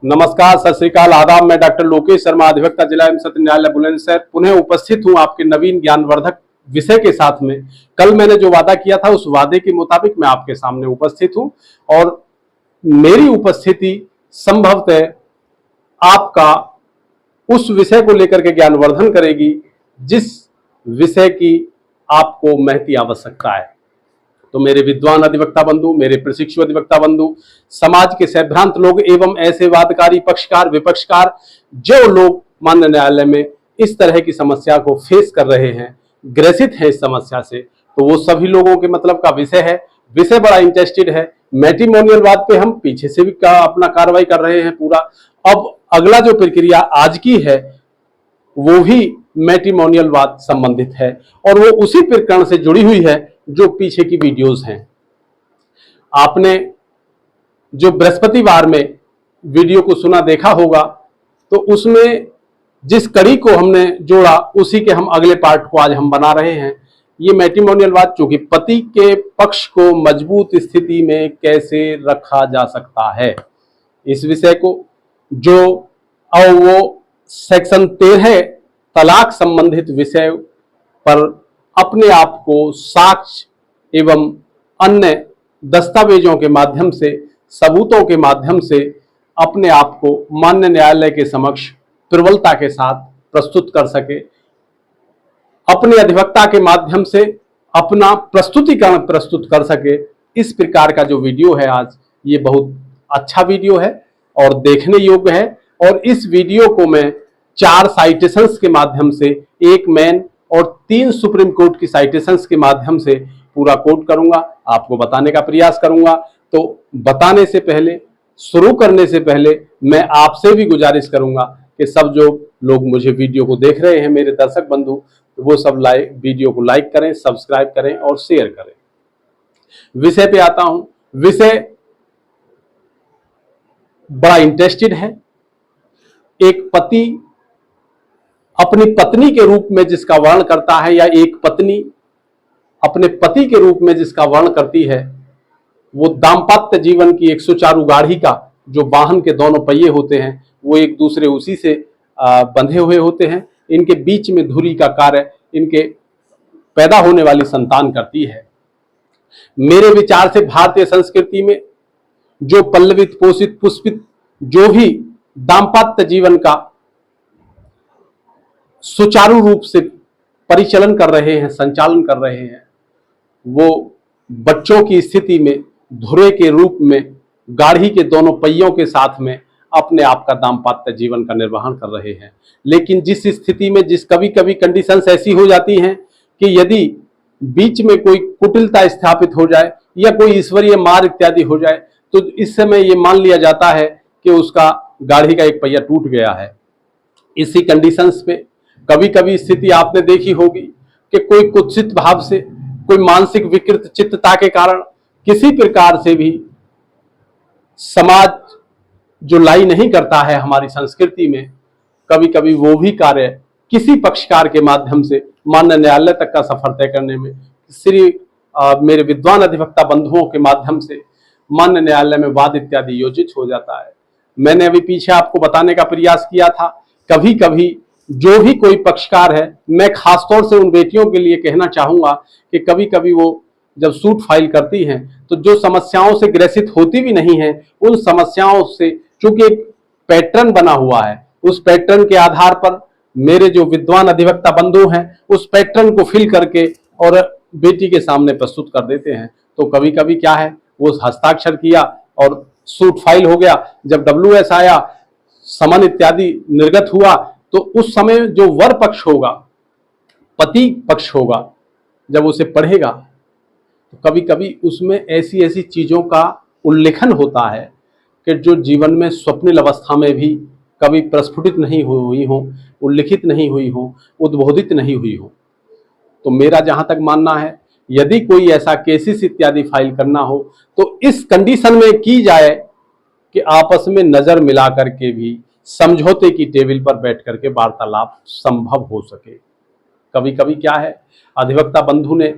नमस्कार, सत श्रीकाल, आदाब। मैं डॉक्टर लोकेश शर्मा, अधिवक्ता जिला एवं सत्र न्यायालय बुलंदशहर पुनः उपस्थित हूं आपके नवीन ज्ञानवर्धक विषय के साथ में। कल मैंने जो वादा किया था उस वादे के मुताबिक मैं आपके सामने उपस्थित हूं और मेरी उपस्थिति संभवतः आपका उस विषय को लेकर के ज्ञानवर्धन करेगी जिस विषय की आपको महती आवश्यकता है। तो मेरे विद्वान अधिवक्ता बंधु, मेरे प्रशिक्षु अधिवक्ता बंधु, समाज के सैद्धांत लोग एवं ऐसे वादकारी पक्षकार विपक्षकार जो लोग माननीय न्यायालय में इस तरह की समस्या को फेस कर रहे हैं, ग्रसित हैं इस समस्या से, तो वो सभी लोगों के मतलब का विषय है। विषय बड़ा इंटरेस्टेड है। मैट्रिमोनियल वाद पे हम पीछे से भी अपना कार्रवाई कर रहे हैं पूरा। अब अगला जो प्रक्रिया आज की है वो भी मैट्रिमोनियल वाद संबंधित है और वो उसी प्रकरण से जुड़ी हुई है जो पीछे की वीडियोस हैं। आपने जो बृहस्पतिवार में वीडियो को सुना देखा होगा, तो उसमें जिस कड़ी को हमने जोड़ा उसी के हम अगले पार्ट को आज हम बना रहे हैं। ये मैट्रिमोनियल वाद, चूंकि पति के पक्ष को मजबूत स्थिति में कैसे रखा जा सकता है, इस विषय को जो और वो सेक्शन 13 तलाक संबंधित विषय पर अपने आप को साक्ष्य एवं अन्य दस्तावेजों के माध्यम से, सबूतों के माध्यम से अपने आप को माननीय न्यायालय के समक्ष प्रबलता के साथ प्रस्तुत कर सके, अपने अधिवक्ता के माध्यम से अपना प्रस्तुतिकरण प्रस्तुत कर सके। इस प्रकार का जो वीडियो है आज, ये बहुत अच्छा वीडियो है और देखने योग्य है। और इस वीडियो को मैं 4 साइटेशंस के माध्यम से, 1 मेन और 3 सुप्रीम कोर्ट की साइटेशंस के माध्यम से पूरा कोट करूंगा, आपको बताने का प्रयास करूंगा। तो बताने से पहले, शुरू करने से पहले मैं आपसे भी गुजारिश करूंगा कि सब जो लोग मुझे वीडियो को देख रहे हैं, मेरे दर्शक बंधु, वो सब वीडियो को लाइक करें, सब्सक्राइब करें और शेयर करें। विषय पे आता हूं। विषय बड़ा इंटरेस्टेड है। एक पति अपनी पत्नी के रूप में जिसका वर्ण करता है, या एक पत्नी अपने पति के रूप में जिसका वर्ण करती है, वो दाम्पत्य जीवन की एक सुचारू गाड़ी का जो वाहन के दोनों पहिए होते हैं, वो एक दूसरे उसी से बंधे हुए होते हैं। इनके बीच में धुरी का कार्य इनके पैदा होने वाली संतान करती है। मेरे विचार से भारतीय संस्कृति में जो पल्लवित, पोषित, पुष्पित जो भी दाम्पत्य जीवन का सुचारू रूप से परिचालन कर रहे हैं, संचालन कर रहे हैं, वो बच्चों की स्थिति में धुरे के रूप में गाड़ी के दोनों पहियों के साथ में अपने आप का दाम्पत्य जीवन का निर्वहन कर रहे हैं। लेकिन जिस स्थिति में कभी कभी कंडीशंस ऐसी हो जाती हैं कि यदि बीच में कोई कुटिलता स्थापित हो जाए या कोई ईश्वरीय मार इत्यादि हो जाए, तो इस समय ये मान लिया जाता है कि उसका गाड़ी का एक पहिया टूट गया है। इसी कंडीशंस पे कभी कभी स्थिति आपने देखी होगी कि कोई कुत्सित भाव से, कोई मानसिक विकृत चित्तता के कारण किसी प्रकार से भी समाज जो लाई नहीं करता है हमारी संस्कृति में, कभी कभी वो भी कार्य किसी पक्षकार के माध्यम से माननीय न्यायालय तक का सफर तय करने में मेरे विद्वान अधिवक्ता बंधुओं के माध्यम से माननीय न्यायालय में वाद इत्यादि योजित हो जाता है। मैंने अभी पीछे आपको बताने का प्रयास किया था, कभी कभी जो भी कोई पक्षकार है, मैं खासतौर से उन बेटियों के लिए कहना चाहूंगा कि कभी कभी वो जब सूट फाइल करती हैं तो जो समस्याओं से ग्रसित होती भी नहीं है, उन समस्याओं से चूंकि एक पैटर्न बना हुआ है, उस पैटर्न के आधार पर मेरे जो विद्वान अधिवक्ता बंधु हैं उस पैटर्न को फिल करके और बेटी के सामने प्रस्तुत कर देते हैं। तो कभी कभी क्या है, वो हस्ताक्षर किया और सूट फाइल हो गया। जब WS आया, समन इत्यादि निर्गत हुआ, तो उस समय जो वर पक्ष होगा, पति पक्ष होगा, जब उसे पढ़ेगा तो कभी कभी उसमें ऐसी ऐसी चीजों का उल्लेखन होता है कि जो जीवन में स्वप्निल अवस्था में भी कभी प्रस्फुटित नहीं हुई हो, उल्लिखित नहीं हुई हो, उद्बोधित नहीं हुई हो। तो मेरा जहां तक मानना है, यदि कोई ऐसा केसेस इत्यादि फाइल करना हो तो इस कंडीशन में की जाए कि आपस में नजर मिला करके भी समझौते की टेबल पर बैठ करके वार्तालाप संभव हो सके। कभी कभी क्या है, अधिवक्ता बंधु ने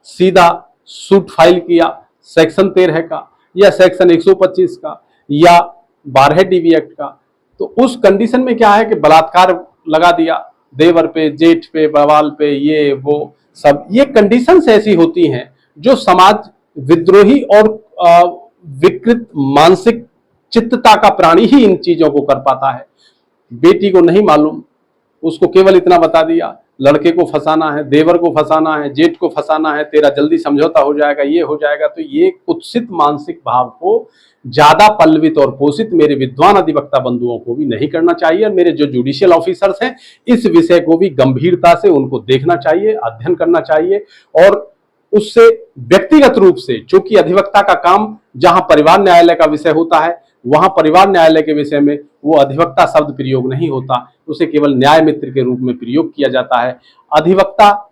सीधा सूट फाइल किया सेक्शन 13 का या सेक्शन 125 का या 12 DV एक्ट का। तो उस कंडीशन में क्या है कि बलात्कार लगा दिया, देवर पे, जेठ पे, बवाल पे, ये वो सब, ये कंडीशंस ऐसी होती हैं जो समाज विद्रोही और विकृत मानसिक चित्तता का प्राणी ही इन चीजों को कर पाता है। बेटी को नहीं मालूम, उसको केवल इतना बता दिया लड़के को फंसाना है, देवर को फंसाना है, जेठ को फंसाना है, तेरा जल्दी समझौता हो जाएगा, ये हो जाएगा। तो ये कुत्सित मानसिक भाव को ज्यादा पल्लवित और पोषित मेरे विद्वान अधिवक्ता बंधुओं को भी नहीं करना चाहिए। और मेरे जो जुडिशियल ऑफिसर्स हैं, इस विषय को भी गंभीरता से उनको देखना चाहिए, अध्ययन करना चाहिए। और उससे व्यक्तिगत रूप से, चूंकि अधिवक्ता का काम जहां परिवार न्यायालय का विषय होता है, वहां परिवार न्यायालय के विषय में वो अधिवक्ता शब्द प्रयोग नहीं होता, उसे केवल न्याय मित्र के रूप में प्रयोग किया जाता है। अधिवक्ता,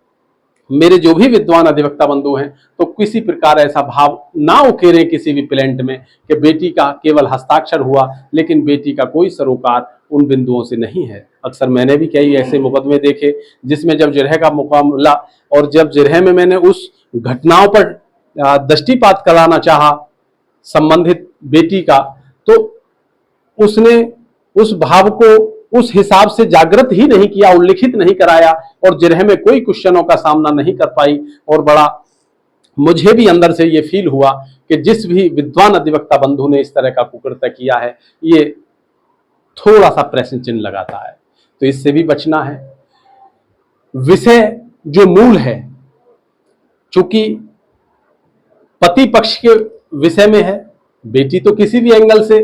मेरे जो भी विद्वान अधिवक्ता बंधु हैं, तो किसी प्रकार ऐसा भाव ना उकेरे किसी भी प्लेंट में कि बेटी का केवल हस्ताक्षर हुआ लेकिन बेटी का कोई सरोकार उन बिंदुओं से नहीं है। अक्सर मैंने भी कई ऐसे मुकदमे देखे जिसमें जब जिरह का मुकाबला, और जब जिरह में मैंने उस घटनाओं पर दृष्टिपात कराना चाहा संबंधित बेटी का, तो उसने उस भाव को उस हिसाब से जागृत ही नहीं किया, उल्लिखित नहीं कराया, और जिरह में कोई क्वेश्चनों का सामना नहीं कर पाई। और बड़ा मुझे भी अंदर से ये फील हुआ कि जिस भी विद्वान अधिवक्ता बंधु ने इस तरह का कुकृत्य किया है, ये थोड़ा सा प्रश्न चिन्ह लगाता है। तो इससे भी बचना है। विषय जो मूल है, चूंकि पति पक्ष के विषय में है, बेटी तो किसी भी एंगल से,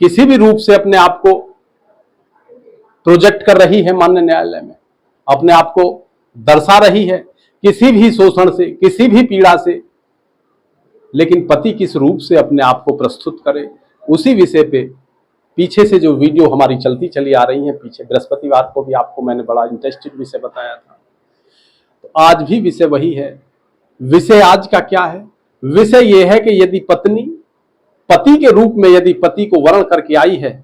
किसी भी रूप से अपने आप को प्रोजेक्ट कर रही है माननीय न्यायालय में, अपने आप को दर्शा रही है किसी भी शोषण से, किसी भी पीड़ा से। लेकिन पति किस रूप से अपने आप को प्रस्तुत करे, उसी विषय पे पीछे से जो वीडियो हमारी चलती चली आ रही है, पीछे बृहस्पतिवार को भी आपको मैंने बड़ा इंटरेस्टिंग विषय बताया था, तो आज भी विषय वही है। विषय आज का क्या है? विषय यह है कि यदि पत्नी पति के रूप में यदि पति को वर्ण करके आई है,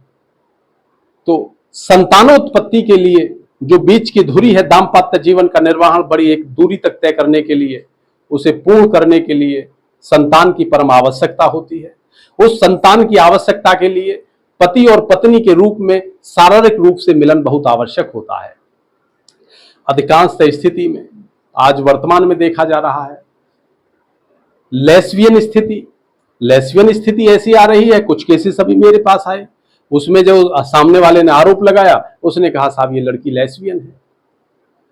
तो संतानोत्पत्ति के लिए जो बीच की धुरी है, दाम्पत्य जीवन का निर्वहन बड़ी एक दूरी तक तय करने के लिए, उसे पूर्ण करने के लिए संतान की परम आवश्यकता होती है। उस संतान की आवश्यकता के लिए पति और पत्नी के रूप में शारीरिक रूप से मिलन बहुत आवश्यक होता है। अधिकांश स्थिति में आज वर्तमान में देखा जा रहा है लेस्बियन स्थिति ऐसी आ रही है। कुछ केसेस अभी मेरे पास आए, उसमें जो सामने वाले ने आरोप लगाया, उसने कहा साहब ये लड़की लेस्बियन है।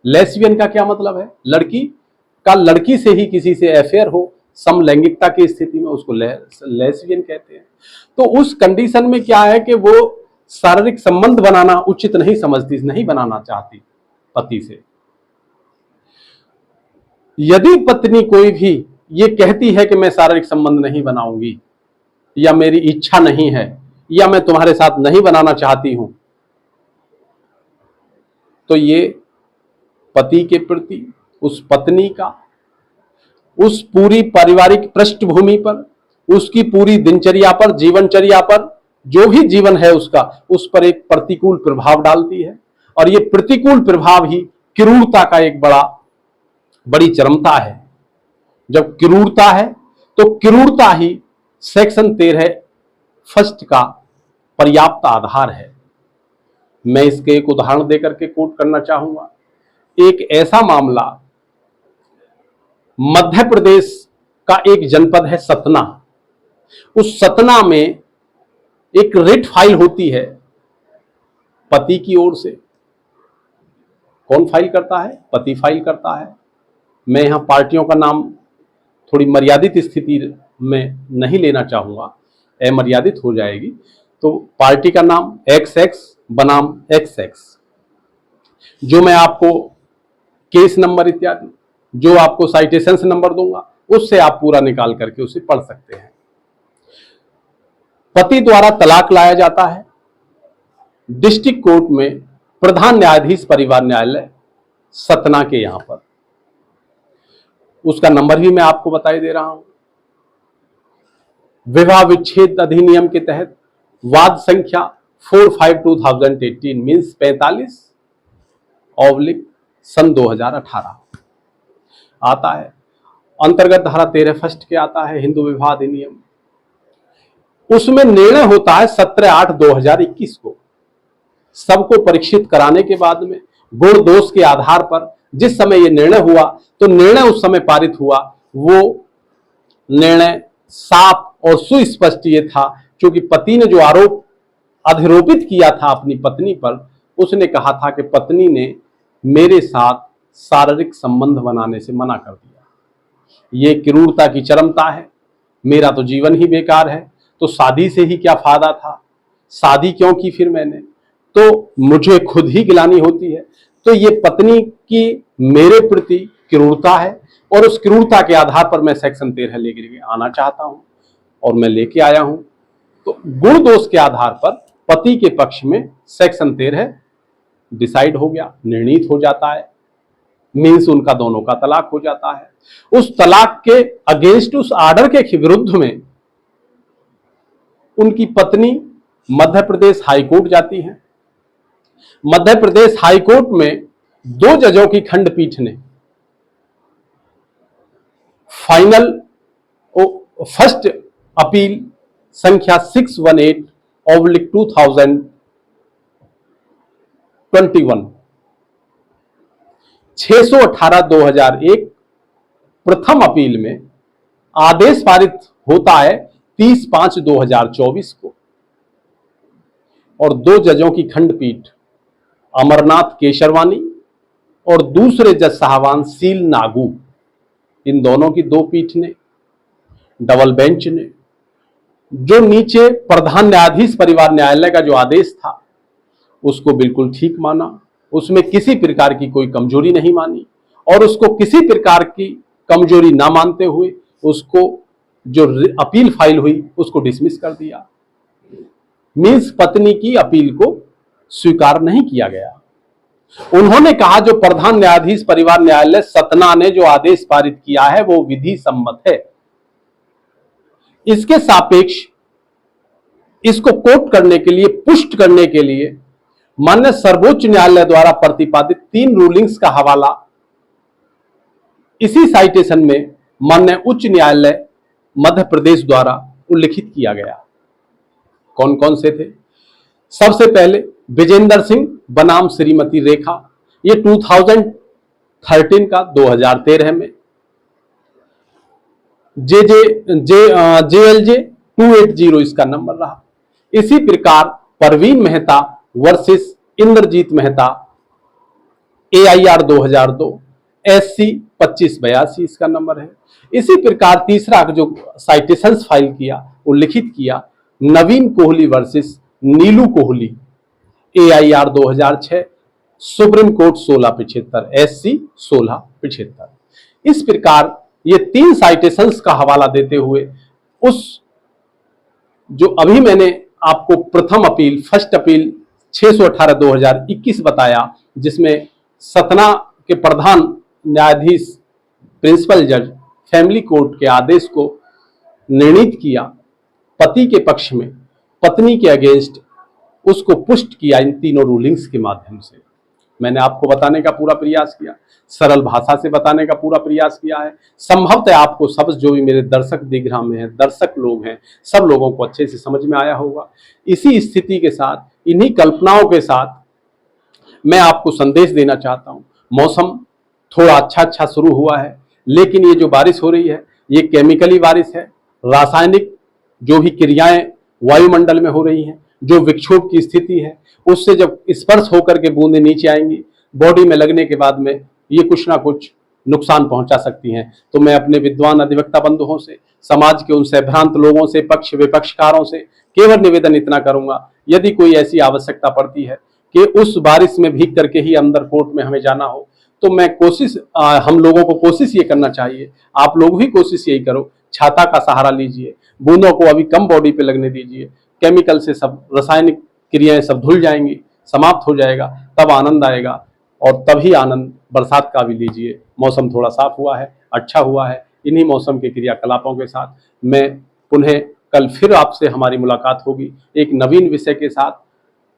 लेस्बियन का क्या मतलब है? लड़की का लड़की से ही किसी से अफेयर हो, समलैंगिकता की स्थिति में उसको लेस्बियन कहते हैं। तो उस कंडीशन में क्या है कि वो शारीरिक संबंध बनाना उचित नहीं समझती, नहीं बनाना चाहती पति से। यदि पत्नी कोई भी ये कहती है कि मैं शारीरिक संबंध नहीं बनाऊंगी, या मेरी इच्छा नहीं है, या मैं तुम्हारे साथ नहीं बनाना चाहती हूं, तो ये पति के प्रति उस पत्नी का उस पूरी पारिवारिक पृष्ठभूमि पर, उसकी पूरी दिनचर्या पर, जीवनचर्या पर, जो भी जीवन है उसका, उस पर एक प्रतिकूल प्रभाव डालती है। और ये प्रतिकूल प्रभाव ही क्रूरता का एक बड़ी चरमता है। जब क्रूरता है तो क्रूरता ही सेक्शन 13 फर्स्ट का पर्याप्त आधार है। मैं इसके एक उदाहरण देकर के कोट करना चाहूंगा। एक ऐसा मामला, मध्य प्रदेश का एक जनपद है सतना। उस सतना में एक रिट फाइल होती है पति की ओर से। कौन फाइल करता है? पति फाइल करता है। मैं यहां पार्टियों का नाम थोड़ी मर्यादित स्थिति में नहीं लेना चाहूंगा, अमर्यादित हो जाएगी। तो पार्टी का नाम XX बनाम XX, जो मैं आपको केस नंबर इत्यादि, जो आपको साइटेशंस नंबर दूंगा, उससे आप पूरा निकाल करके उसे पढ़ सकते हैं। पति द्वारा तलाक लाया जाता है डिस्ट्रिक्ट कोर्ट में, प्रधान न्यायाधीश परिवार न्यायालय सतना के यहां पर। उसका नंबर भी मैं आपको बताई दे रहा हूं। विवाह विच्छेद अधिनियम के तहत वाद संख्या 45/2018 मीन्स 45/सन 2018 आता है। अंतर्गत धारा 13 फर्स्ट के आता है हिंदू विवाह अधिनियम। उसमें निर्णय होता है 17/8/2021 को। सबको परीक्षित कराने के बाद में गुण दोष के आधार पर जिस समय यह निर्णय हुआ, तो निर्णय उस समय पारित हुआ, वो निर्णय साफ और सुस्पष्ट ये था, क्योंकि पति ने जो आरोप अधिरोपित किया था अपनी पत्नी पर, उसने कहा था कि पत्नी ने मेरे साथ शारीरिक संबंध बनाने से मना कर दिया। ये क्रूरता की चरमता है। मेरा तो जीवन ही बेकार है, तो शादी से ही क्या फायदा था, शादी क्यों की फिर मैंने, तो मुझे खुद ही गिलानी होती है। तो ये पत्नी की मेरे प्रति क्रूरता है, और उस क्रूरता के आधार पर मैं सेक्शन 13 लेके आना चाहता हूं, और मैं लेके आया हूं। तो गुण दोष के आधार पर पति के पक्ष में सेक्शन 13 डिसाइड हो गया, निर्णीत हो जाता है, मीन्स उनका दोनों का तलाक हो जाता है। उस तलाक के अगेंस्ट, उस ऑर्डर के विरुद्ध में उनकी पत्नी मध्य प्रदेश हाईकोर्ट जाती है। मध्य प्रदेश हाईकोर्ट में 2 जजों की खंडपीठ ने फाइनल फर्स्ट अपील संख्या 618/2021 618/2001 प्रथम अपील में आदेश पारित होता है 30/5/2024 को, और 2 जजों की खंडपीठ अमरनाथ केशरवानी और दूसरे जज साहबान सील नागू, इन दोनों की 2 पीठ ने, डबल बेंच ने, जो नीचे प्रधान न्यायाधीश परिवार न्यायालय का जो आदेश था उसको बिल्कुल ठीक माना, उसमें किसी प्रकार की कोई कमजोरी नहीं मानी, और उसको किसी प्रकार की कमजोरी ना मानते हुए उसको जो अपील फाइल हुई उसको डिसमिस कर दिया। मीन्स पत्नी की अपील को स्वीकार नहीं किया गया। उन्होंने कहा जो प्रधान न्यायाधीश परिवार न्यायालय सतना ने जो आदेश पारित किया है वो विधि सम्मत है। इसके सापेक्ष इसको कोट करने के लिए, पुष्ट करने के लिए माननीय सर्वोच्च न्यायालय द्वारा प्रतिपादित 3 रूलिंग्स का हवाला इसी साइटेशन में माननीय उच्च न्यायालय मध्य प्रदेश द्वारा उल्लिखित किया गया। कौन कौन से थे? सबसे पहले विजेंद्र सिंह बनाम श्रीमती रेखा, ये 2013 का 2013 में, JLJ 280 इसका नंबर रहा। इसी प्रकार Parveen Mehta versus Indrajit Mehta AIR 2002 SC 2582 इसका नंबर है। इसी प्रकार तीसरा जो साइटेशंस फाइल किया, उल्लिखित किया, Naveen Kohli versus Neelu Kohli AIR 2006 Supreme Court 1675 SC 1675। इस प्रकार ये 3 साइटेशंस का हवाला देते हुए उस जो अभी मैंने आपको प्रथम अपील, फर्स्ट अपील 618/2021 बताया, जिसमें सतना के प्रधान न्यायाधीश प्रिंसिपल जज फैमिली कोर्ट के आदेश को निर्णीत किया पति के पक्ष में, पत्नी के अगेंस्ट उसको पुष्ट किया इन तीनों रूलिंग्स के माध्यम से। मैंने आपको बताने का पूरा प्रयास किया, सरल भाषा से बताने का पूरा प्रयास किया है। संभवतः आपको सब जो भी मेरे दर्शक दिग्राम में हैं, दर्शक लोग हैं, सब लोगों को अच्छे से समझ में आया होगा। इसी स्थिति के साथ, इन्हीं कल्पनाओं के साथ मैं आपको संदेश देना चाहता हूँ। मौसम थोड़ा अच्छा शुरू हुआ है, लेकिन ये जो बारिश हो रही है ये केमिकली बारिश है। रासायनिक जो भी क्रियाएं वायुमंडल में हो रही हैं, जो विक्षोभ की स्थिति है, उससे जब स्पर्श होकर के बूंदें नीचे आएंगी, बॉडी में लगने के बाद में ये कुछ ना कुछ नुकसान पहुंचा सकती हैं। तो मैं अपने विद्वान अधिवक्ता बंधुओं से, समाज के उन भ्रांत लोगों से, पक्ष विपक्षकारों से केवल निवेदन इतना करूंगा, यदि कोई ऐसी आवश्यकता पड़ती है कि उस बारिश में भीग करके ही अंदर कोर्ट में हमें जाना हो, तो मैं हम लोगों को कोशिश ये करना चाहिए, आप लोग भी कोशिश यही करो, छाता का सहारा लीजिए, बूंदों को अभी कम बॉडी पे लगने दीजिए, केमिकल से सब रासायनिक क्रियाएं सब धुल जाएंगी, समाप्त हो जाएगा, तब आनंद आएगा। और तभी आनंद बरसात का भी लीजिए। मौसम थोड़ा साफ हुआ है, अच्छा हुआ है। इन्हीं मौसम के क्रियाकलापों के साथ मैं पुनः कल फिर आपसे हमारी मुलाकात होगी एक नवीन विषय के साथ,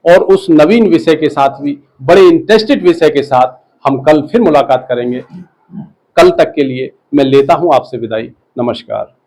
और उस नवीन विषय के साथ भी बड़े इंटरेस्टेड विषय के साथ हम कल फिर मुलाकात करेंगे। कल तक के लिए मैं लेता हूं आपसे विदाई। नमस्कार।